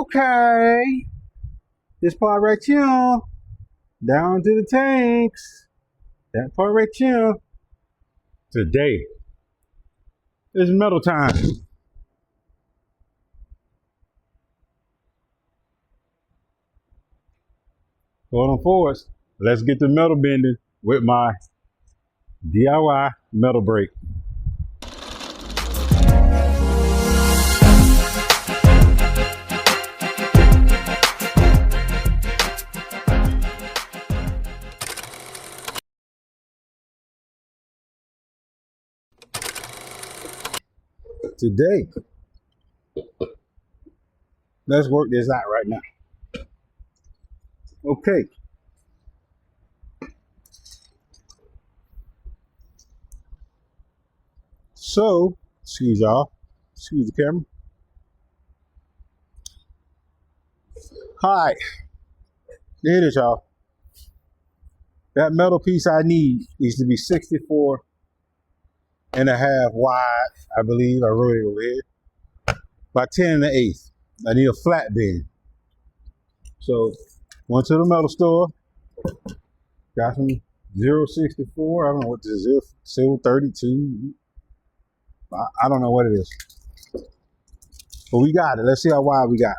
Okay. This part right here. Down to the tanks. That part right here. Today is metal time. Going forwards. Let's get the metal bending with my DIY metal brake. Today, let's work this out right now. Okay. So, excuse y'all. Excuse the camera. Hi. There it is, y'all. That metal piece I need needs to be 64 and a half wide, I believe. I wrote it over here. By 10 1/8. I need a flat bend. So, went to the metal store. Got some 064. I don't know what this is. 032. I don't know what it is. But we got it. Let's see how wide we got.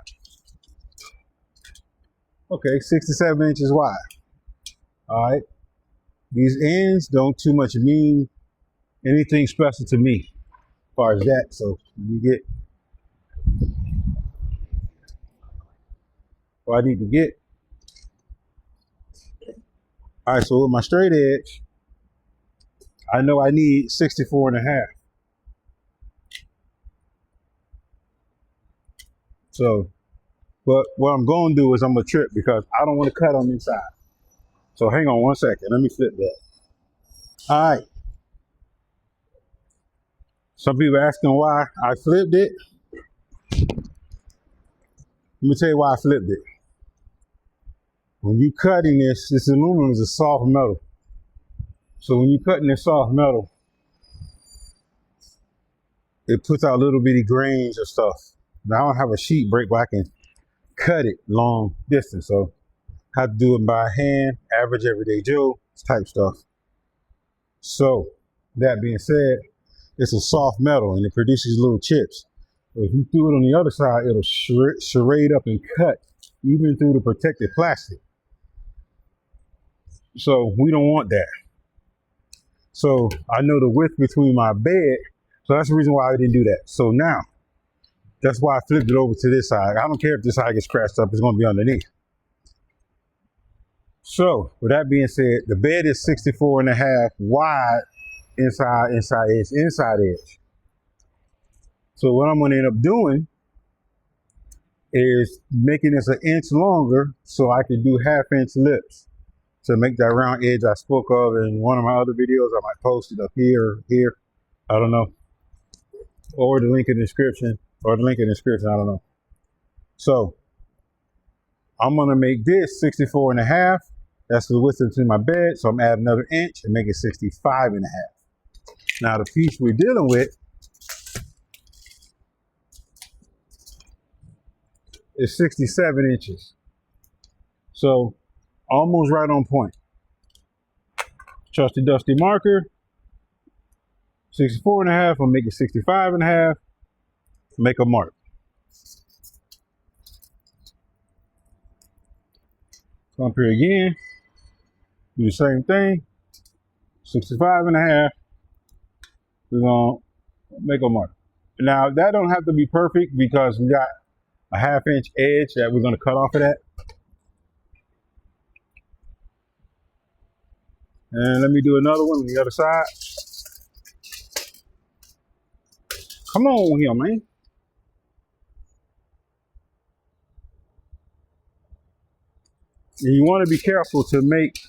Okay, 67 inches wide. All right. These ends don't too much mean anything special to me as far as that. So you get what I need to get. All right, so with my straight edge, I know I need 64 and a half. So, but what I'm going to do is I'm going to trip because I don't want to cut on the inside. So hang on one second. Let me flip that. All right. Some people asking why I flipped it. Let me tell you why I flipped it. When you cutting this aluminum is a soft metal. So when you're cutting this soft metal, it puts out little bitty grains of stuff. Now I don't have a sheet brake, but I can cut it long distance. So I have to do it by hand, average everyday Joe type stuff. So that being said, it's a soft metal and it produces little chips. So if you threw it on the other side, it'll charade up and cut even through the protected plastic. So we don't want that. So I know the width between my bed, so that's the reason why I didn't do that. So now, that's why I flipped it over to this side. I don't care if this side gets scratched up, it's gonna be underneath. So with that being said, the bed is 64 and a half wide inside edge. So what I'm gonna end up doing is making this an inch longer so I can do 1/2 inch lips to make that round edge I spoke of in one of my other videos. I might post it up here, I don't know. Or the link in the description, I don't know. So I'm gonna make this 64 and a half. That's the width between my bed. So I'm adding another inch and make it 65 and a half. Now the piece we're dealing with is 67 inches. So almost right on point. Trusty Dusty marker, 64 and a half, I'll make it 65 and a half, make a mark. Come up here again, do the same thing, 65 and a half, we're gonna make a mark. Now that don't have to be perfect because we got a 1/2 inch edge that we're gonna cut off of that. And let me do another one on the other side. Come on here, man. And you want to be careful to make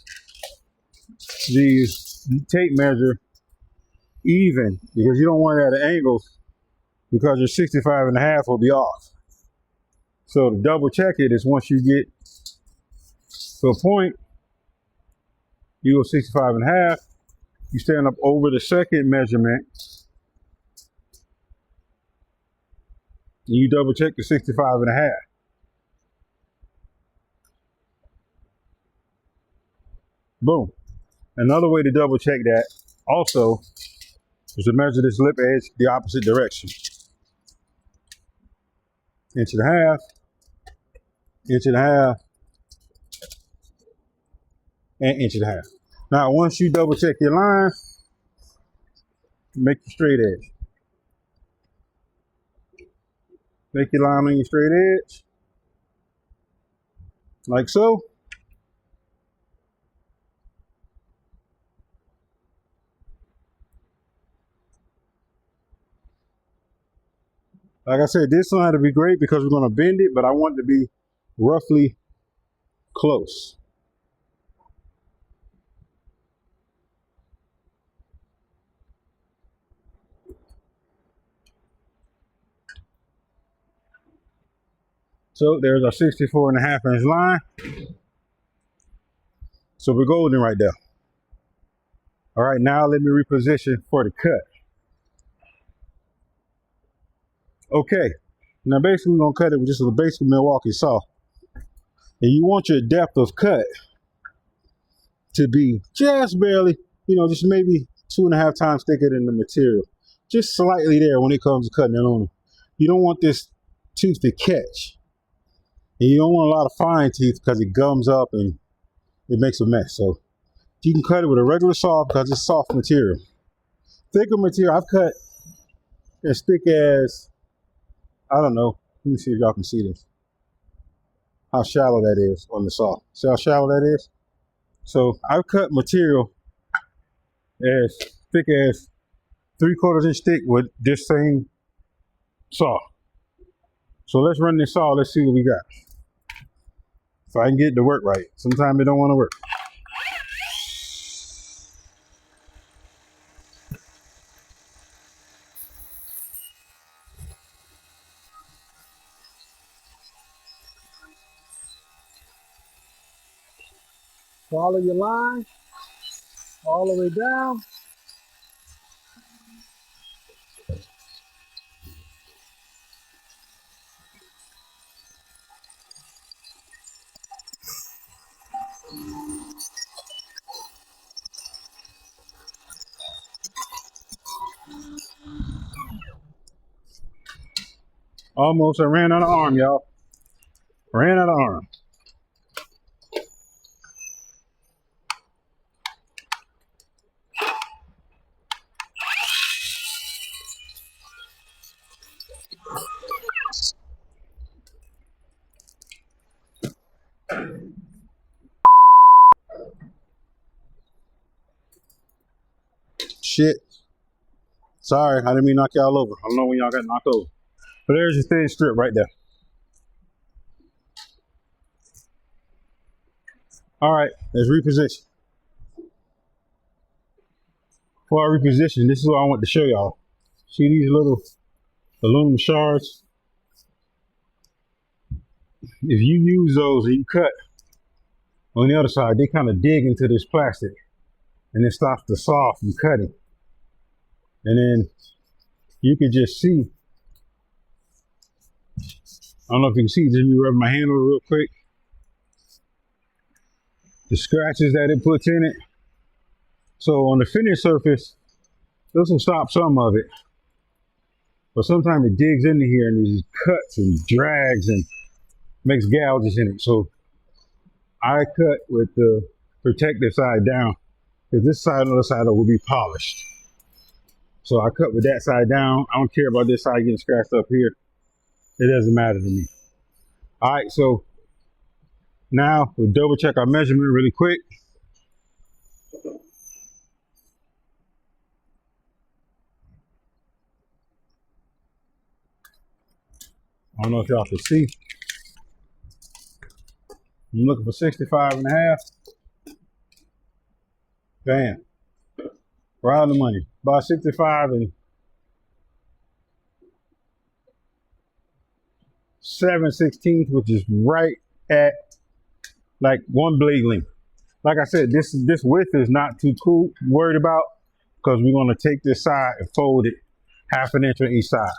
these tape measure even because you don't want it at angles because your 65 and a half will be off. So to double check it is once you get to a point, you go 65 and a half, you stand up over the second measurement, and you double check the 65 and a half. Boom. Another way to double check that also is to measure this lip edge the opposite direction. Inch and a half, inch and a half, and inch and a half. Now, once you double check your line, make your straight edge. Make your line on your straight edge, like so. Like I said, this line will be great because we're going to bend it, but I want it to be roughly close. So there's our 64.5 inch line. So we're golden right there. All right, now let me reposition for the cut. Okay, now basically we're gonna cut it with just a basic Milwaukee saw. And you want your depth of cut to be just barely, just maybe 2.5 times thicker than the material. Just slightly there when it comes to cutting aluminum. You don't want this tooth to catch. And you don't want a lot of fine teeth because it gums up and it makes a mess. So you can cut it with a regular saw because it's soft material. Thicker material, I've cut as thick as, I don't know. Let me see if y'all can see this. How shallow that is on the saw. See how shallow that is? So I've cut material as thick as 3/4 inch thick with this same saw. So let's run this saw. Let's see what we got. If I can get it to work right. Sometimes it don't want to work. Follow your line all the way down. Almost, I ran out of arm, y'all. Ran out of arm. Shit. Sorry, I didn't mean to knock y'all over. I don't know when y'all got knocked over. But there's your thin strip right there. All right, let's reposition. Before I reposition, this is what I want to show y'all. See these little aluminum shards? If you use those and you cut on the other side, they kind of dig into this plastic and it stops the saw from cutting. And then you can just see, I don't know if you can see, just me rub my hand over real quick. The scratches that it puts in it. So on the finished surface, this will stop some of it. But sometimes it digs into here and it just cuts and drags and makes gouges in it. So I cut with the protective side down because this side and the other side will be polished. So I cut with that side down. I don't care about this side getting scratched up here. It doesn't matter to me. All right, so now we'll double check our measurement really quick. I don't know if y'all can see. I'm looking for 65.5. Bam. Right on the money. About 65 and 7/16, which is right at like one blade length. Like I said, this width is not too worried about because we're going to take this side and fold it 1/2 inch on each side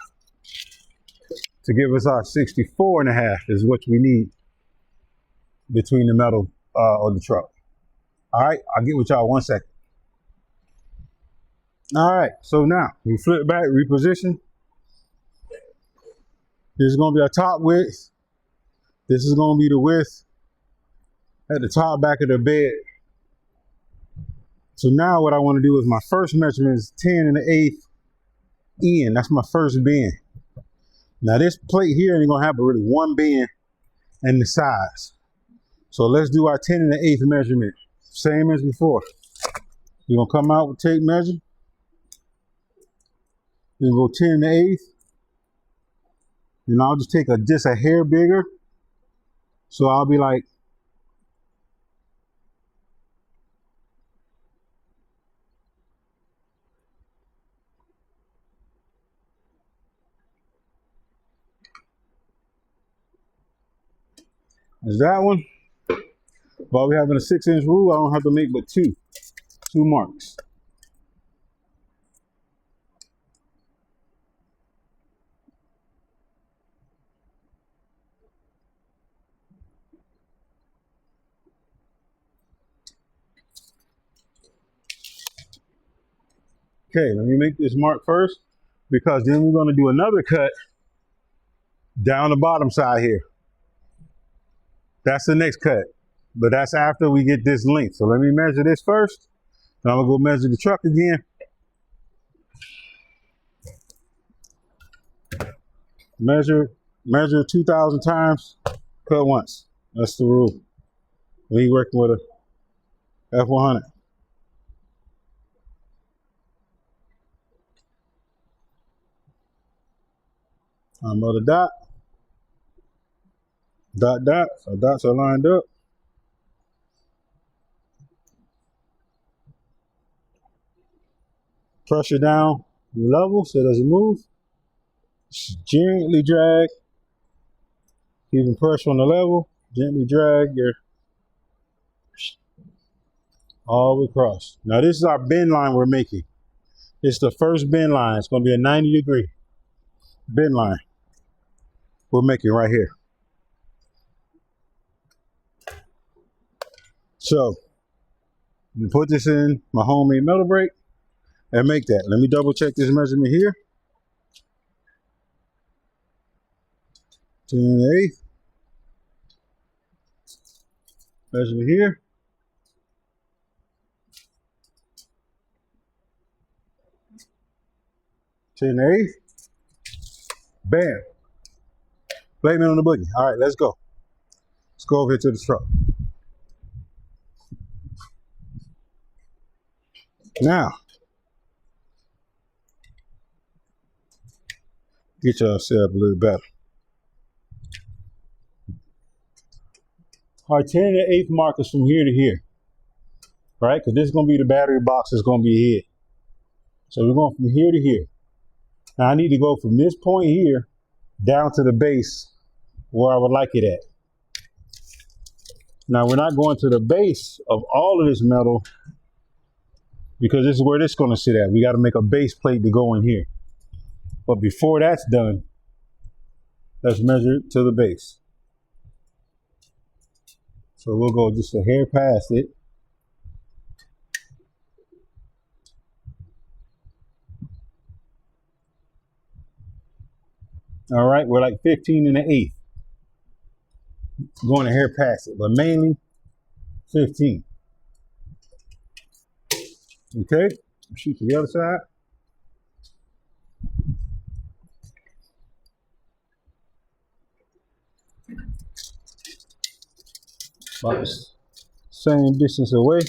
to give us our 64.5 is what we need between the metal of the truck. All right, I'll get with y'all 1 second. All right, so now we flip back, reposition. This is going to be our top width. This is going to be the width at the top back of the bed. So now what I want to do is my first measurement is 10⁸ in. That's my first bend. Now this plate here ain't going to have really one bend and the size. So let's do our 10⁸ measurement. Same as before. You're going to come out with tape measure. You're going to go 10⁸. And I'll just take just a hair bigger. So I'll be like, is that one? While we're having a 6-inch rule, I don't have to make but two marks. Okay, let me make this mark first, because then we're going to do another cut down the bottom side here. That's the next cut, but that's after we get this length. So let me measure this first. Then I'm going to go measure the truck again. Measure 2,000 times, cut once. That's the rule when you're working with a F100. Another dot. Dot, dot. So dots are lined up. Pressure down level so it doesn't move. Just gently drag. Keeping pressure on the level. Gently drag your all the way across. Now this is our bend line we're making. It's the first bend line. It's going to be a 90-degree bend line we're making right here. So, I'm going to put this in my homemade metal brake and make that. Let me double check this measurement here. 10⁸. Measurement here. 10⁸. Bam. Blame it on the boogie. All right, let's go. Let's go over here to the truck. Now, get y'all set up a little better. Our 10⁸ markers from here to here, right? Because this is going to be the battery box that's going to be here. So we're going from here to here. Now I need to go from this point here down to the base where I would like it at. Now we're not going to the base of all of this metal because this is where this is going to sit at. We got to make a base plate to go in here. But before that's done, let's measure it to the base. So we'll go just a hair past it. All right, we're like 15⁸. Going a hair past it, but mainly 15. Okay, shoot to the other side. About the same distance away.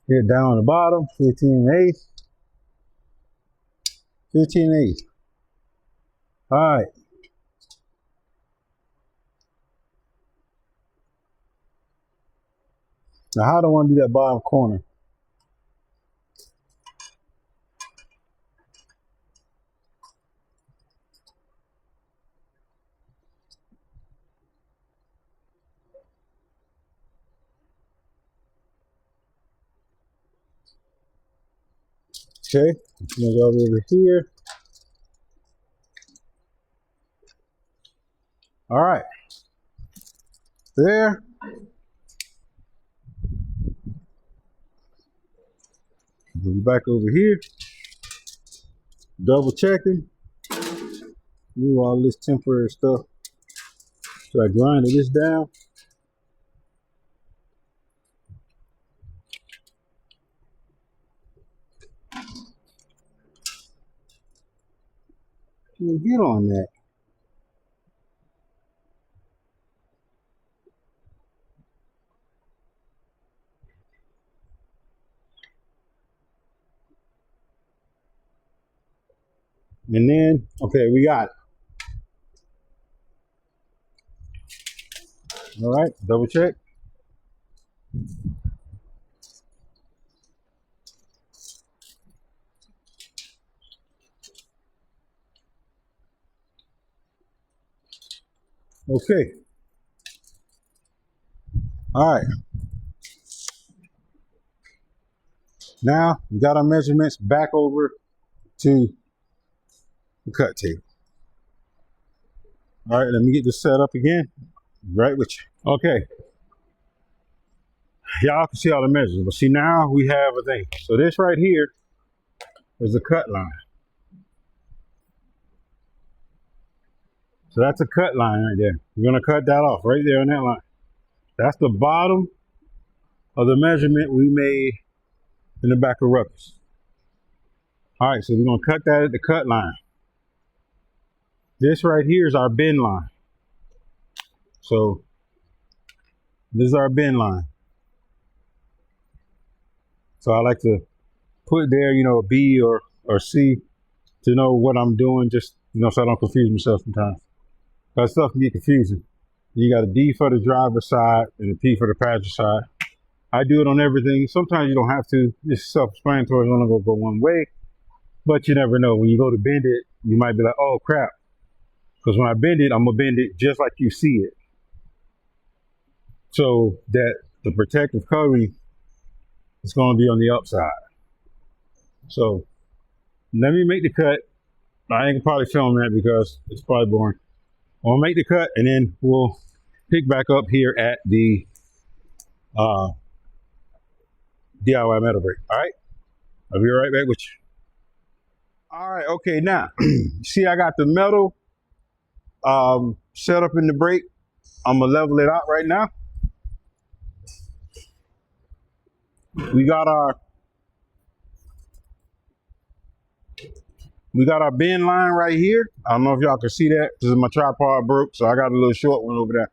Here down the bottom, 15⁸. 15⁸. All right. Now how do I want to do that bottom corner? Okay, I'm gonna go over here. All right, there. Go back over here. Double checking. Move all this temporary stuff. So I grinded this down. Get on that. And then, okay, we got it. All right, double check. Okay. All right. Now we got our measurements back over to the cut table. All right, let me get this set up again. Right with you. Okay. Y'all can see all the measures, but see now we have a thing. So this right here is the cut line. So that's a cut line right there. We're gonna cut that off right there on that line. That's the bottom of the measurement we made in the back of Ruckus. All right, so we're gonna cut that at the cut line. This right here is our bend line. So this is our bend line. So I like to put there, you know, a B or C to know what I'm doing, just, you know, so I don't confuse myself sometimes. Because stuff can get confusing. You got a D for the driver's side and a P for the passenger side. I do it on everything. Sometimes you don't have to. It's self-explanatory. You want to go one way, but you never know. When you go to bend it, you might be like, oh crap. Because when I bend it, I'm going to bend it just like you see it. So that the protective covering is going to be on the upside. So let me make the cut. I ain't probably film that because it's probably boring. I'll make the cut and then we'll pick back up here at the DIY metal brake. All right, I'll be right back with you. All right, okay, now see I got the metal set up in the brake. I'm gonna level it out right now. We got our bend line right here. I don't know if y'all can see that. This is my tripod broke, so I got a little short one over there.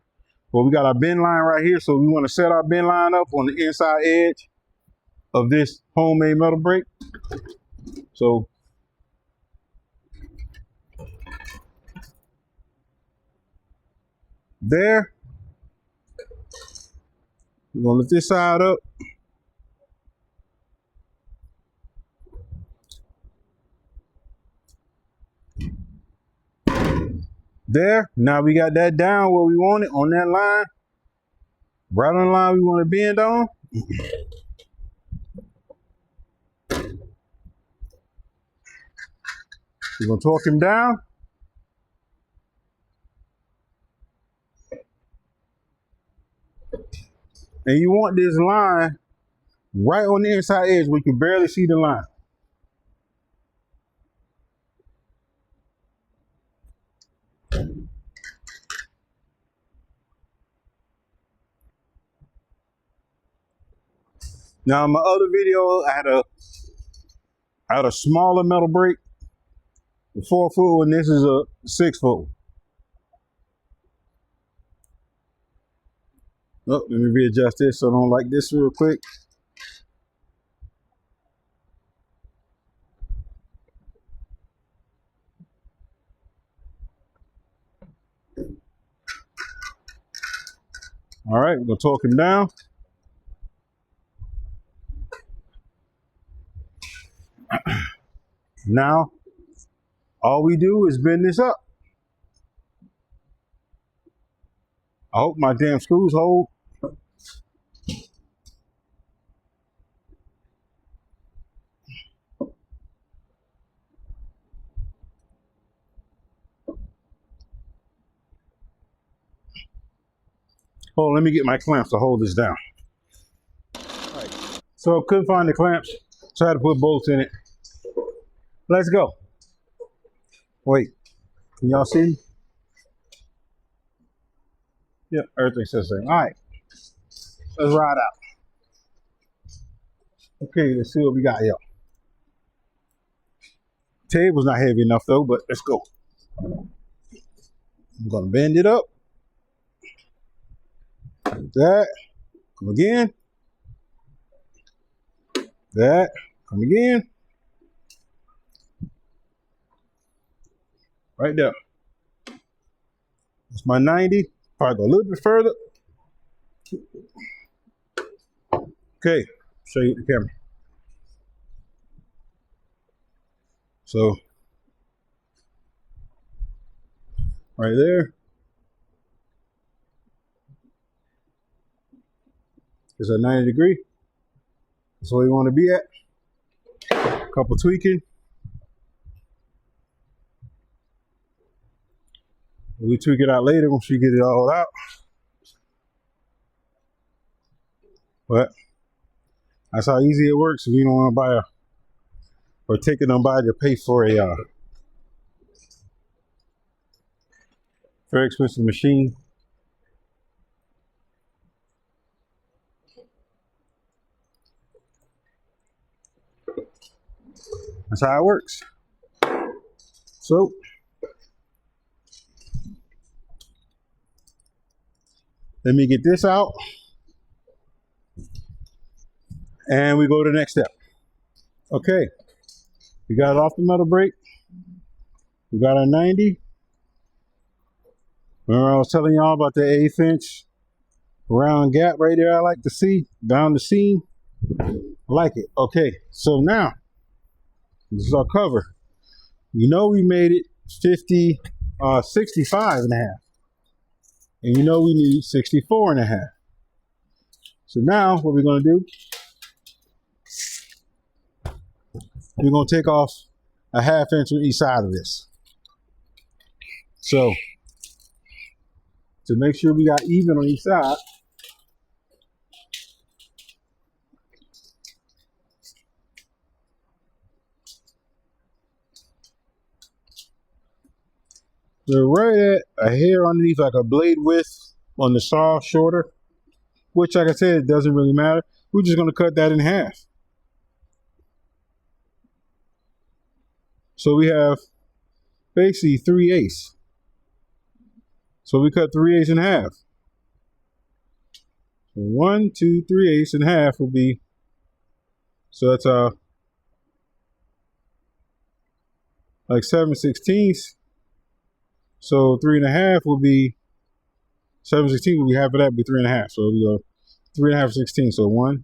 But we got our bend line right here, so we want to set our bend line up on the inside edge of this homemade metal brake. So there, we're gonna lift this side up. There, now we got that down where we want it on that line. Right on the line we want to bend on. We're gonna torque him down. And you want this line right on the inside edge where you can barely see the line. Now in my other video, I had a smaller metal brake, a 4-foot one. This is a 6-foot. Oh, let me readjust this so I don't like this real quick. All right, we're gonna torque him down. Now, all we do is bend this up. I hope my damn screws hold. Oh, let me get my clamps to hold this down. All right. So couldn't find the clamps, so I had to put bolts in it. Let's go. Wait, can y'all see? Yep, everything says the same. All right, let's ride out. Okay, let's see what we got here. Table's not heavy enough though, but let's go. I'm gonna bend it up. That, come again. That, come again. Right there. That's my 90. Probably go a little bit further. Okay, show you the camera. So, right there is a 90 degree. That's where you want to be at. A couple tweaking. We tweak it out later once we get it all out. But that's how easy it works if you don't want to buy or take it on by to pay for a very expensive machine. That's how it works. So, let me get this out. And we go to the next step. Okay. We got it off the metal brake. We got our 90. Remember I was telling y'all about the 1/8 inch round gap right there I like to see down the seam? I like it. Okay, so now, this is our cover. You know we made it 65 and a half. And you know we need 64 and a half. So now what we're gonna do, we're gonna take off a 1/2 inch on each side of this. So, to make sure we got even on each side, we're right at a hair underneath, like a blade width on the saw shorter, which, like I said, it doesn't really matter. We're just gonna cut that in half. So we have basically 3/8. So we cut 3/8 in half. So 1, 2, 3/8 in half will be, so that's like 7/16. So 3.5 will be 7/16 will be half of that, would be 3.5. So we go 3.5 16. So 1.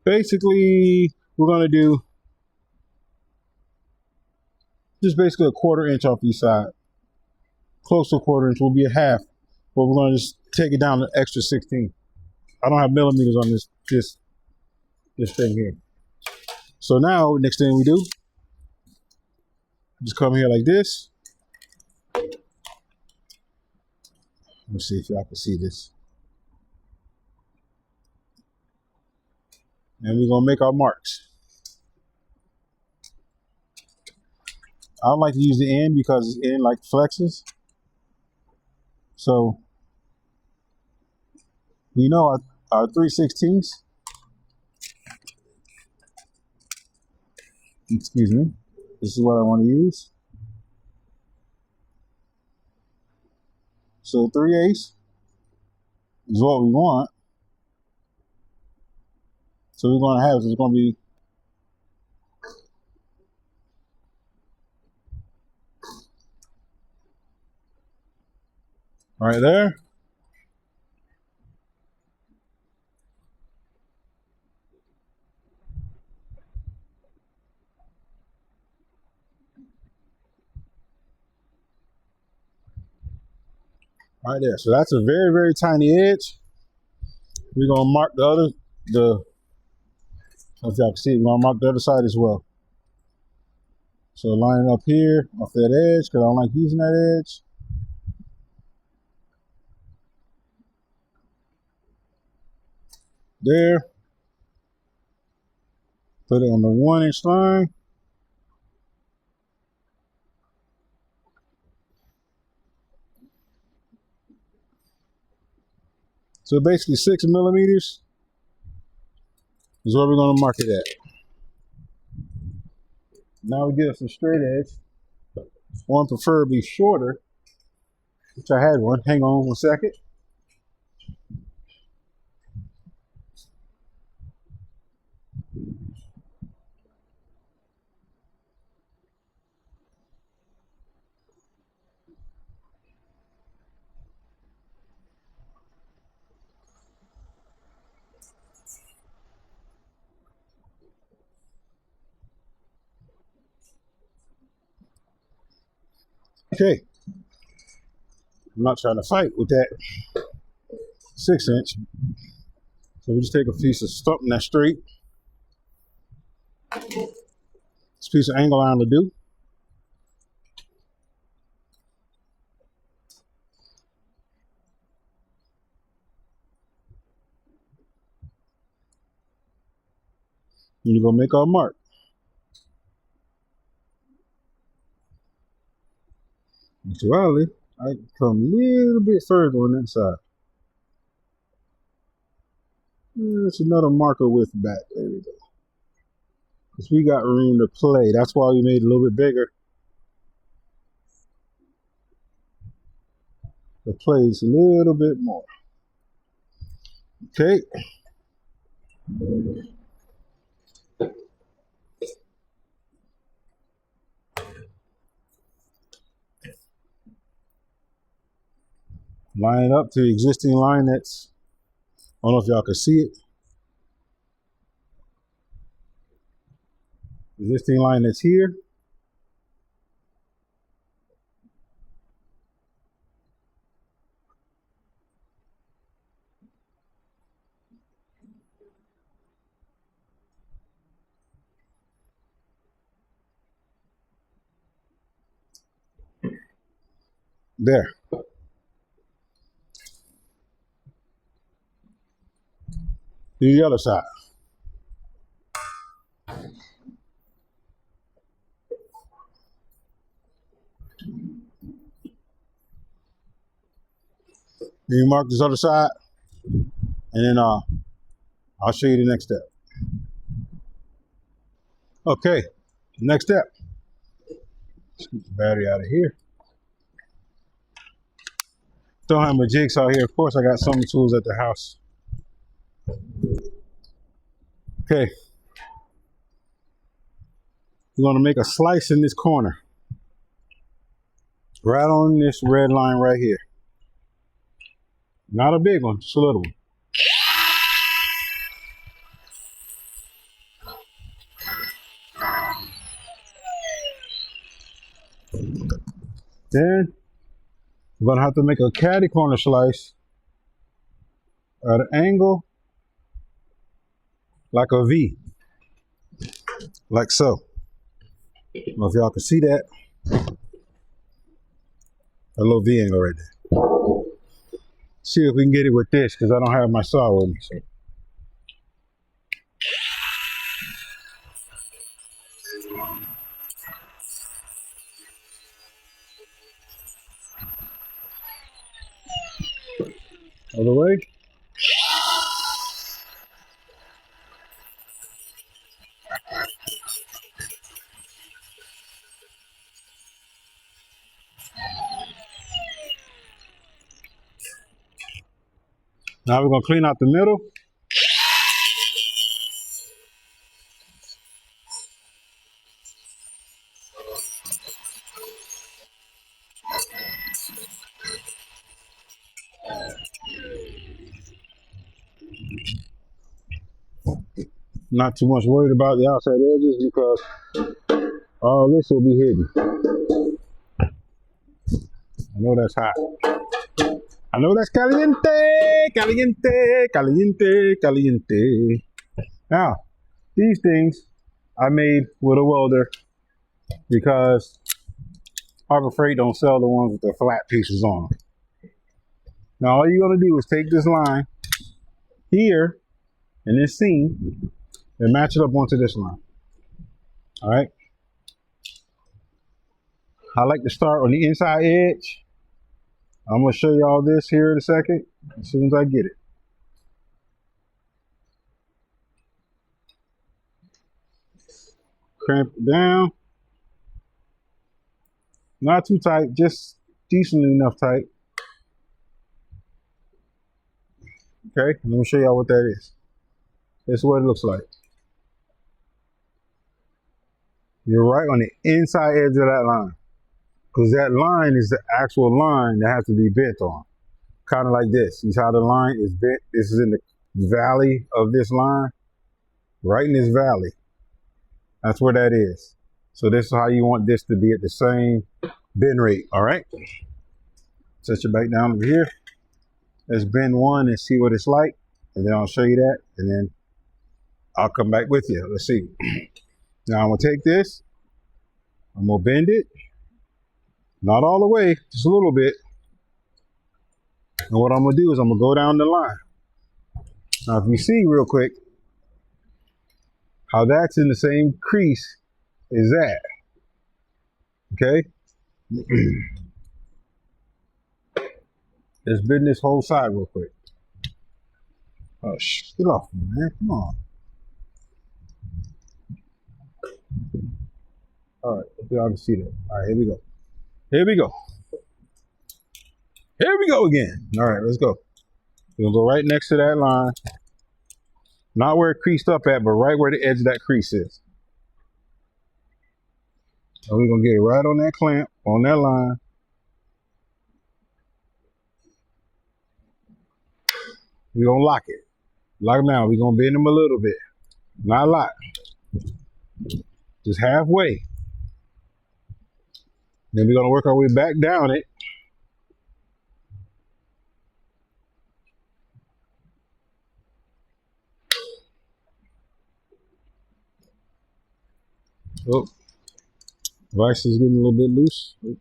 Basically, we're gonna do just basically a 1/4 inch off each side. Close to a 1/4 inch will be a half, but we're gonna just take it down an extra 16. I don't have millimeters on this thing here. So now, next thing we do, just come here like this. Let me see if y'all can see this. And we're gonna make our marks. I don't like to use the end because the end like flexes. So we know our 3/16. Excuse me. This is what I want to use. So 3/8 is what we want. So we're going to have, it's going to be right there. Right there. So that's a very, very tiny edge. We're going to mark the other, if y'all can see it, we're going to mark the other side as well. So line it up here off that edge because I don't like using that edge. There. Put it on the 1-inch line. So basically 6 millimeters is where we're going to mark it at. Now we get us a straight edge. One preferably shorter, which I had one. Hang on 1 second. Okay. I'm not trying to fight with that 6-inch. So we just take a piece of something that's straight. This piece of angle iron will do. And you're going to make our mark. Actually, I come a little bit further on that side. There's another marker width back. There we go. Because we got room to play. That's why we made it a little bit bigger. The plays a little bit more. Okay. Line it up to the existing line that's, I don't know if y'all can see it. Existing line that's here. There. Do the other side. Then you mark this other side, and then I'll show you the next step. Okay, next step. Let's get the battery out of here. Don't have my jigsaw here. Of course, I got some tools at the house. Okay. We're going to make a slice in this corner. Right on this red line right here. Not a big one, just a little one. Then we're going to have to make a catty corner slice at an angle like a V. Like so. I don't know if y'all can see that. A little V angle right there. See if we can get it with this because I don't have my saw with me. So. Other way. Now we're going to clean out the middle. Not too much worried about the outside edges because all this will be hidden. I know that's hot. I know that's caliente, caliente, caliente, caliente. Now, these things I made with a welder because Harbor Freight don't sell the ones with the flat pieces on them. Now all you're gonna do is take this line here in this seam and match it up onto this line. All right. I like to start on the inside edge. I'm gonna show y'all this here in a second as soon as I get it. Cramp it down. Not too tight, just decently enough tight. Okay, let me show y'all what that is. This is what it looks like. You're right on the inside edge of that line, because that line is the actual line that has to be bent on. Kind of like this. You see how the line is bent? This is in the valley of this line. Right in this valley. That's where that is. So this is how you want this to be at the same bend rate, all right? Set your back down over here. Let's bend one and see what it's like. And then I'll show you that. And then I'll come back with you. Let's see. Now I'm gonna take this. I'm gonna bend it. Not all the way, just a little bit. And what I'm gonna do is I'm gonna go down the line. Now if you see real quick, how that's in the same crease as that. Okay? Let's bend this whole side real quick. Oh, get off me, man. Come on. All right, if y'all can see that. All right, here we go. Here we go. Here we go again. All right, let's go. We're gonna go right next to that line. Not where it creased up at, but right where the edge of that crease is. And we're gonna get it right on that clamp, on that line. We're gonna lock it. Lock them down. We're gonna bend them a little bit. Not a lot. Just halfway. Then we're gonna work our way back down it. Oh, vice is getting a little bit loose. Oh.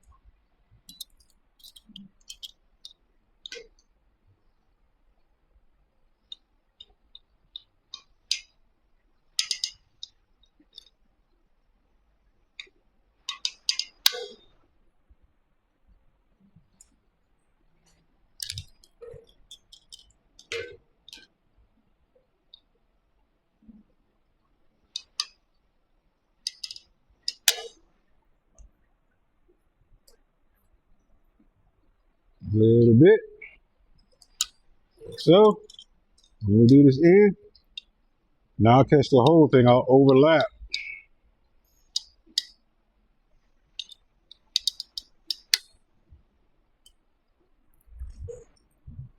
A little bit. So, I'm gonna do this end. Now I'll catch the whole thing, I'll overlap.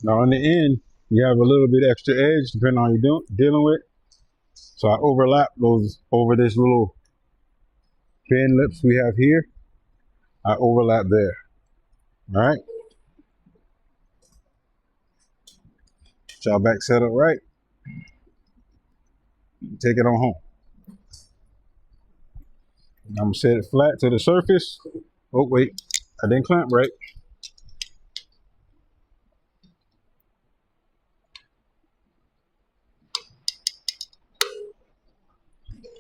Now on the end, you have a little bit extra edge depending on what you're dealing with. So I overlap those over this little bend lips we have here. I overlap there. All right. Get y'all back set up right. Take it on home. I'm gonna set it flat to the surface. Oh wait, I didn't clamp right.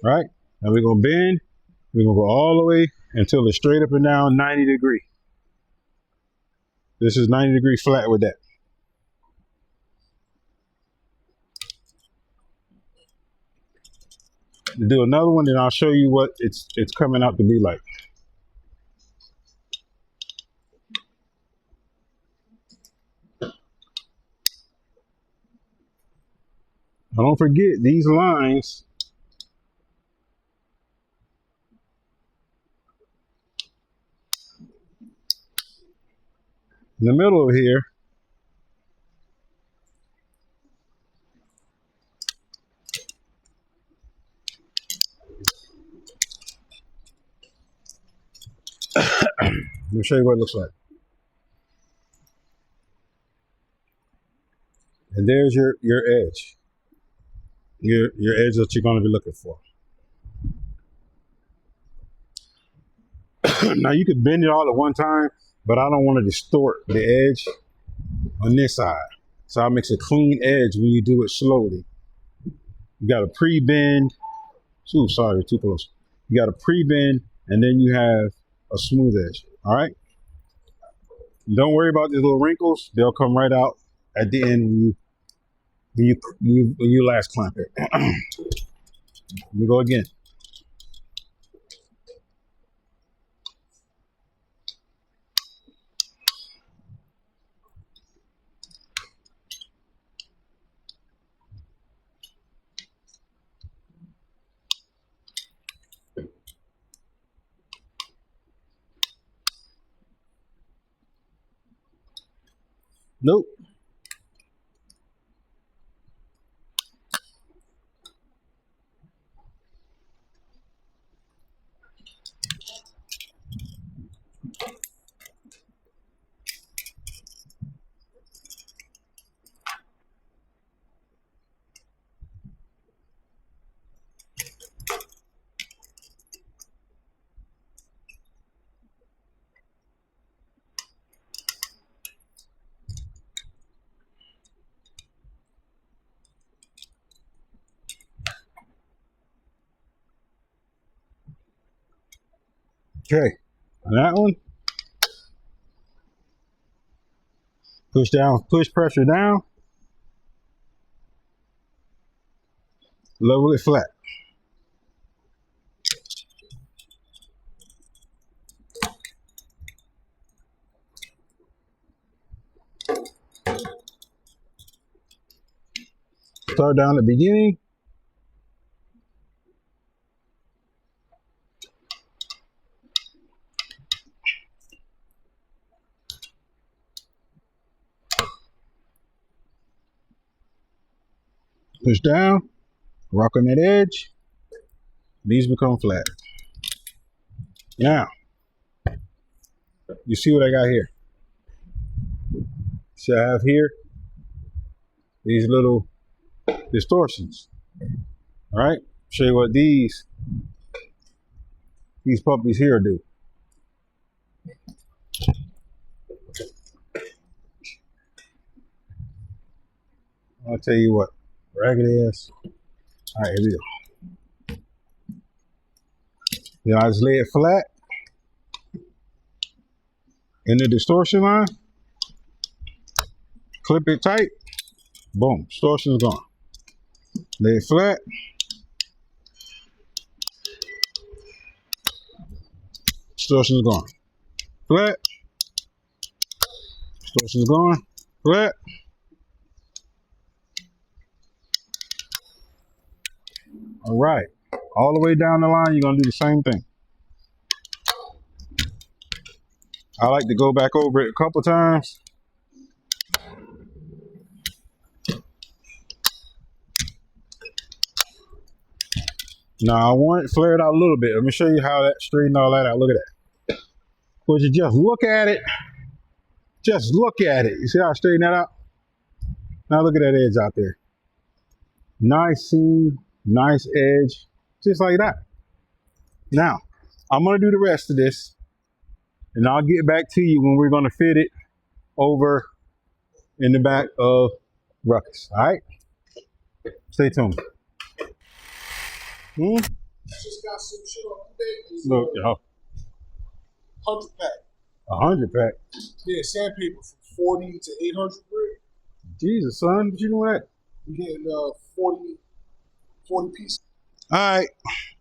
All right, now we're gonna bend. We're gonna go all the way until it's straight up and down 90 degrees. This is 90 degrees flat with that. To do another one, then I'll show you what it's coming out to be like. Now don't forget these lines. In the middle of here, let me show you what it looks like. And there's your edge. Your edge that you're going to be looking for. Now you could bend it all at one time, but I don't want to distort the edge on this side. So it makes a clean edge when you do it slowly. You got a pre-bend. Ooh, sorry, too close. You got a pre-bend, and then you have a smooth edge. All right. Don't worry about these little wrinkles. They'll come right out at the end when you last clamp it. Let me go again. Nope. Okay. On that one, push pressure down, level it flat. Start down at the beginning. Push down, rock on that edge. These become flat. Now, you see what I got here? See, I have here these little distortions. All right, show you what these puppies here do. I'll tell you what, ragged ass. All right, here we go. Then I just lay it flat in the distortion line, clip it tight, boom, distortion is gone. Lay it flat. Distortion is gone. Flat. Distortion is gone. Flat. All right. All the way down the line, you're going to do the same thing. I like to go back over it a couple times. Now I want it flared out a little bit. Let me show you how that straightened all that out. Look at that. Would you just look at it? Just look at it. You see how I straightened that out? Now look at that edge out there. Nice seam, nice edge, just like that. Now, I'm going to do the rest of this, and I'll get back to you when we're going to fit it over in the back of Ruckus. All right? Stay tuned. Just got some shit on today. Look, y'all. 100 pack. 100 pack. Yeah, sandpaper from 40 to 800 grit. Jesus, son, did you know that? We getting 40 pieces. All right.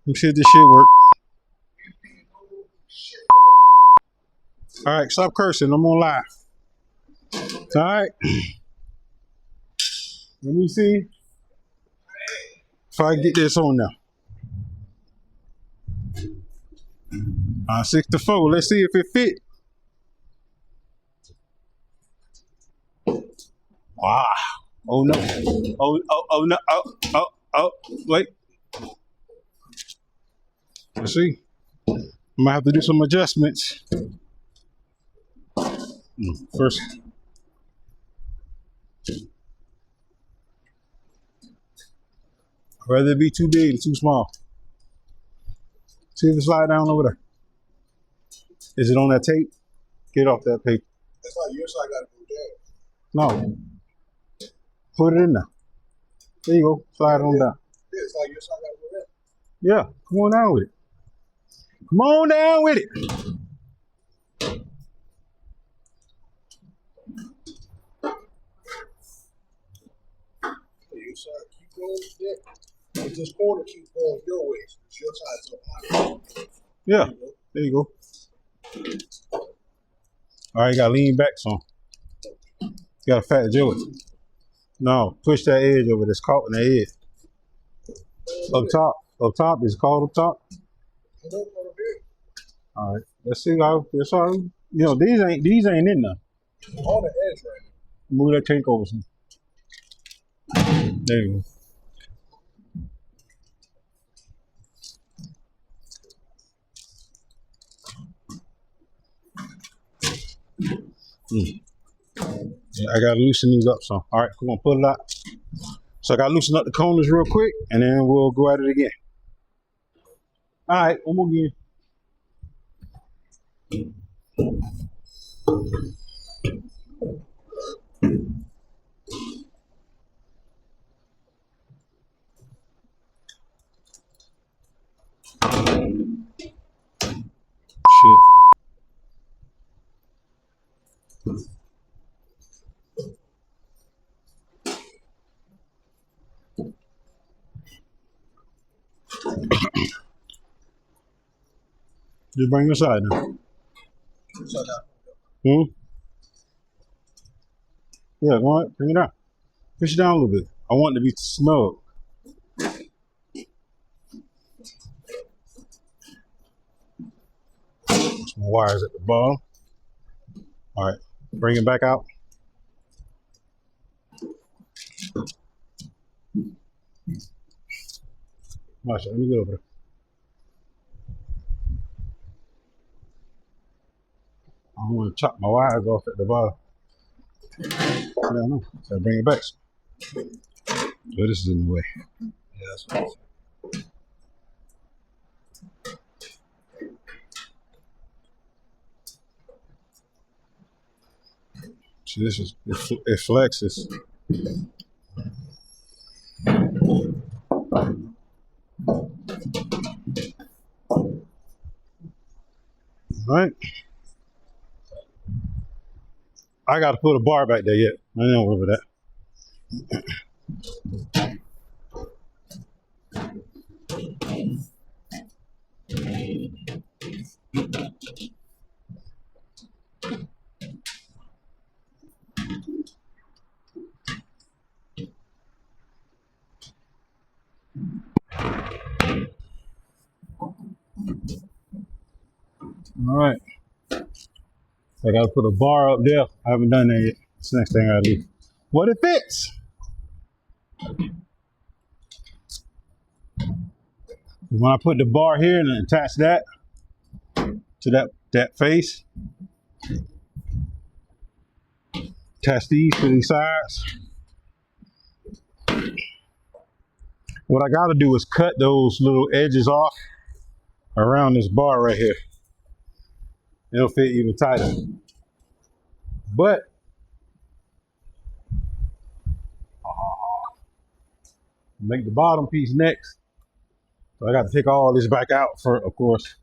Let's see if this shit work. All right, stop cursing. I'm on live. All right. Let me see if I get this on now. 6-4. Let's see if it fit. Wow. Oh no. Oh no. Oh, wait. Let's see. I might have to do some adjustments. First. I'd rather it be too big or too small. See if it slide down over there. Is it on that tape? Get off that paper. That's not your side. Got to go down. No. Put it in there. There you go. Slide on down. Yeah, it's like your side. Got to go down. Yeah. Come on down with it. Come on down with it. Yeah, your side. Keep going there. But this corner keep going your way. So it's your side's up high. Yeah. There you go. All right, you gotta lean back some. You gotta fat Joe it. No, push that edge over. That's caught in the edge. Up top. Up top. Is it called up top? All right. Let's see how that's all. You know, these ain't in there. On the edge right now. Move that tank over some. There you go. Yeah, I gotta loosen these up some. All right, come on, pull it out. So I gotta loosen up the corners real quick, and then we'll go at it again. All right, one more again. Shit. Just bring it aside now. Yeah, go ahead, bring it out. Push it down a little bit. I want it to be snug. Some wires at the bottom. All right, bring it back out. Watch it, let me get over there. I don't want to chop my wires off at the bottom. Yeah, I know. So bring it back. Oh, this is in the way. Yeah, that's what it is. So this is, it flexes. All right. I got to put a bar back there yet. I don't worry about that. All right. I got to put a bar up there. I haven't done that yet. It's the next thing I do. What it fits. When I put the bar here and attach that to that face, attach these to these sides. What I got to do is cut those little edges off around this bar right here. It'll fit even tighter. But make the bottom piece next. So I got to take all this back out for, of course.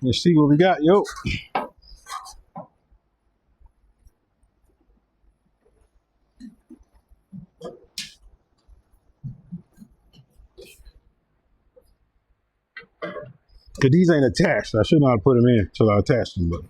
Let's see what we got, yo. Cause these ain't attached. I should not put them in until I attach them, but.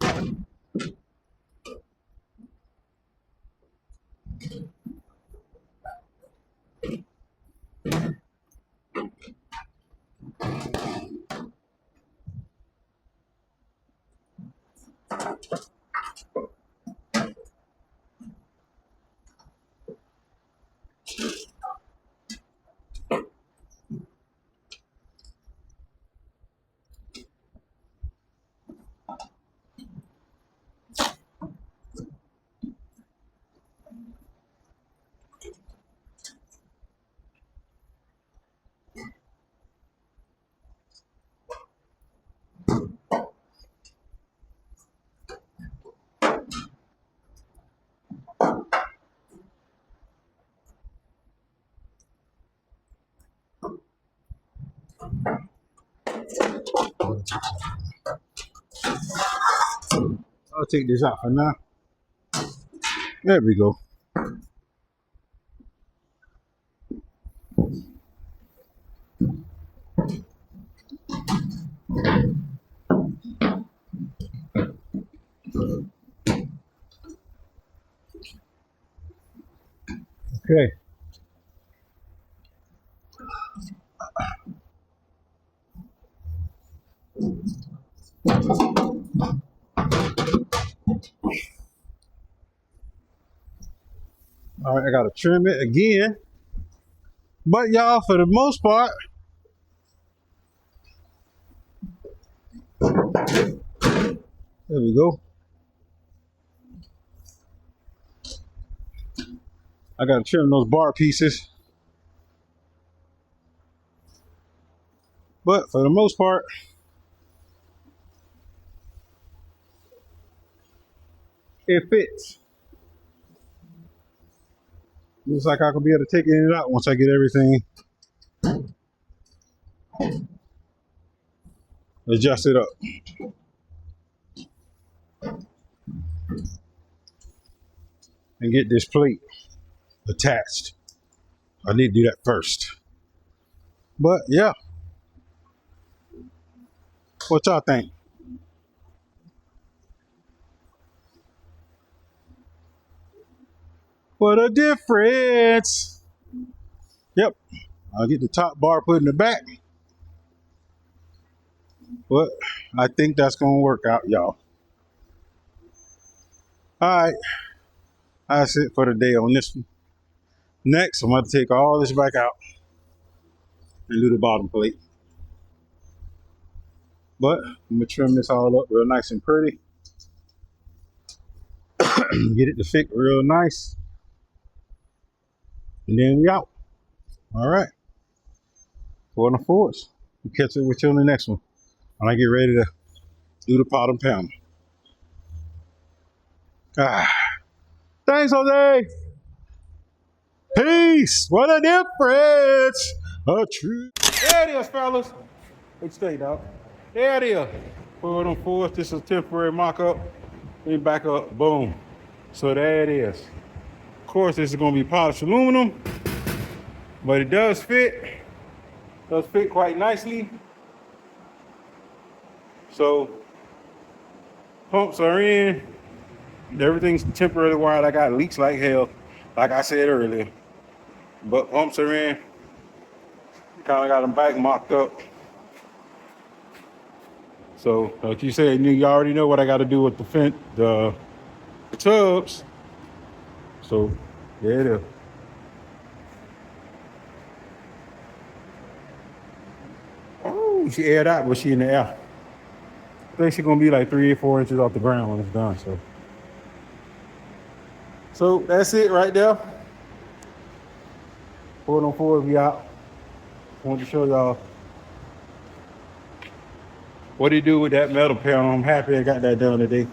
I'll take this out for now. There we go. Okay. All right, I gotta trim it again. But y'all, for the most part, there we go. I gotta trim those bar pieces. But for the most part, it fits. Looks like I could be able to take it out once I get everything adjusted up. And get this plate attached. I need to do that first. But yeah. What y'all think? What a difference. Yep. I'll get the top bar put in the back. But I think that's going to work out, y'all. All right. That's it for the day on this one. Next, I'm going to take all this back out and do the bottom plate. But I'm going to trim this all up real nice and pretty. Get it to fit real nice. And then we out. All right. 4 and 4s. We'll catch up with you on the next one when I get ready to do the pot and pound. Thanks, Jose. Peace. What a difference. A true. There it is, fellas. Hey, stay, dog. There it is. 4 and 4s. This is a temporary mock-up. Let me back up. Boom. So there it is. Of course, this is going to be polished aluminum, but it does fit. Does fit quite nicely. So pumps are in. Everything's temporarily wired. I got leaks like hell, like I said earlier. But pumps are in. Kind of got them back mocked up. So like you said, you already know what I got to do with the tubs. So there it is. Oh, she aired out, but she in the air. I think she's gonna be like 3 or 4 inches off the ground when it's done. So that's it right there. 4 on 4, we out. I want to show y'all what he do with that metal panel. I'm happy I got that done today.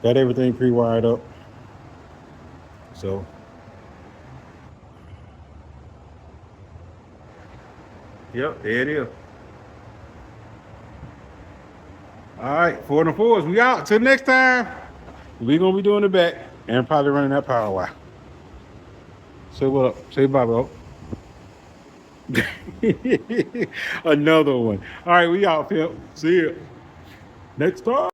Got everything pre-wired up. So yep, there it is. All right, 4 on 4s, we out. Till next time, we gonna be doing the back and probably running that power wire. Say what up? Say bye, bro. Another one. All right, we out, Phil. See ya next time.